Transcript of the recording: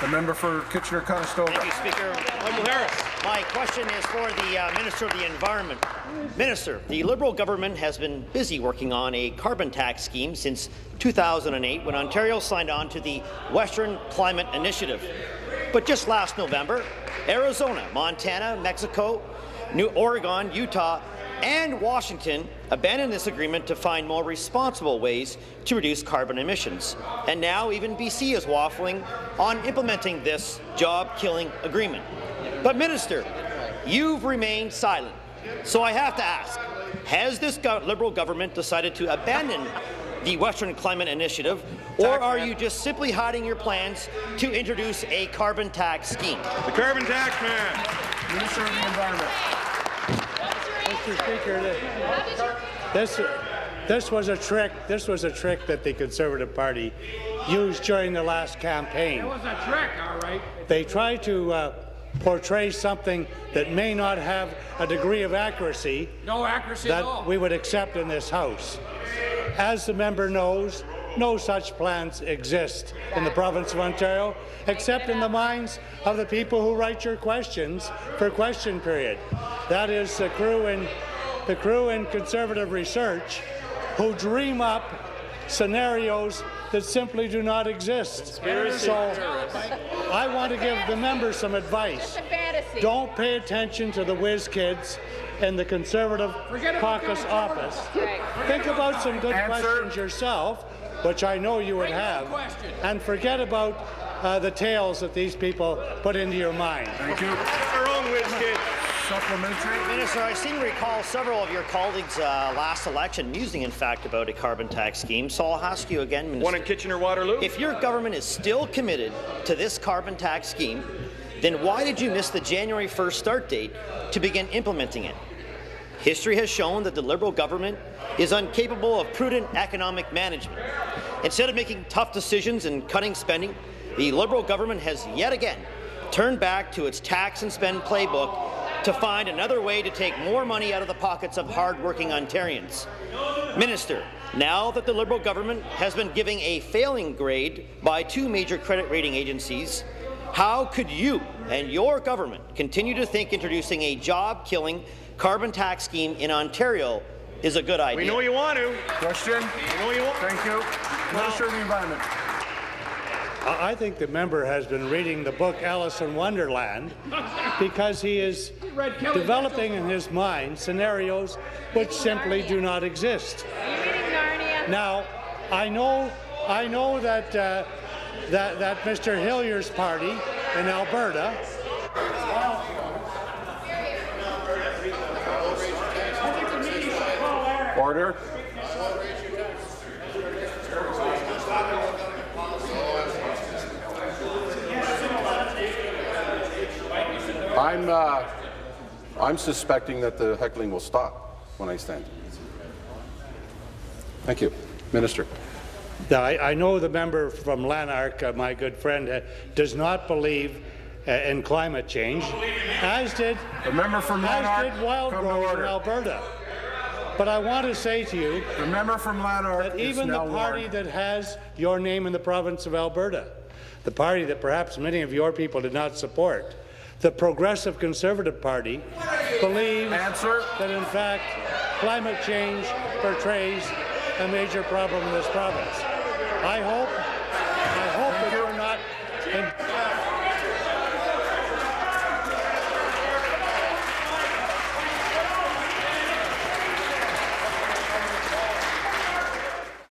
The member for Kitchener-Conestoga. Thank you, Speaker. Michael Harris. My question is for the Minister of the Environment. Minister, the Liberal government has been busy working on a carbon tax scheme since 2008 when Ontario signed on to the Western Climate Initiative. But just last November, Arizona, Montana, Mexico, Oregon, Utah, and Washington abandoned this agreement to find more responsible ways to reduce carbon emissions. And now even BC is waffling on implementing this job-killing agreement. But Minister, you've remained silent. So I have to ask, has this Liberal government decided to abandon the Western Climate Initiative, or are you just simply hiding your plans to introduce a carbon tax scheme? The carbon tax man. Minister of the Environment. Mr. Speaker, this was a trick. This was a trick that the Conservative Party used during the last campaign. It was a trick, all right. They tried to portray something that may not have a degree of accuracy, that we would accept in this House. As the member knows, no such plans exist in the province of Ontario, except in the minds of the people who write your questions for question period. That is the crew in Conservative research who dream up scenarios that simply do not exist. So I want to give the members some advice. Don't pay attention to the whiz kids in the Conservative caucus office. Think about some good questions yourself, which I know you would have, and forget about the tales that these people put into your mind. Thank you. Our own whiz kids. Supplementary. Minister, I seem to recall several of your colleagues last election musing, in fact, about a carbon tax scheme. So I'll ask you again, Minister. One in Kitchener-Waterloo. If your government is still committed to this carbon tax scheme, then why did you miss the January 1st start date to begin implementing it? History has shown that the Liberal government is incapable of prudent economic management. Instead of making tough decisions and cutting spending, the Liberal government has yet again turned back to its tax and spend playbook to find another way to take more money out of the pockets of hard-working Ontarians. Minister, now that the Liberal government has been giving a failing grade by two major credit rating agencies, how could you and your government continue to think introducing a job-killing carbon tax scheme in Ontario is a good idea? We know you want to. Question. We know you want to. Thank you. Minister of the Environment. I think the member has been reading the book Alice in Wonderland because he is developing in his mind scenarios which simply do not exist. Now, I know that that Mr. Hillier's party in Alberta Order. I'm suspecting that the heckling will stop when I stand. Thank you. Minister. I know the member from Lanark, my good friend, does not believe in climate change, as did The member from Lanark. wild growers in Alberta. But I want to say to you The member from Lanark that even the party that has your name in the province of Alberta, the party that perhaps many of your people did not support, the Progressive Conservative Party, believes that in fact climate change portrays a major problem in this province. I hope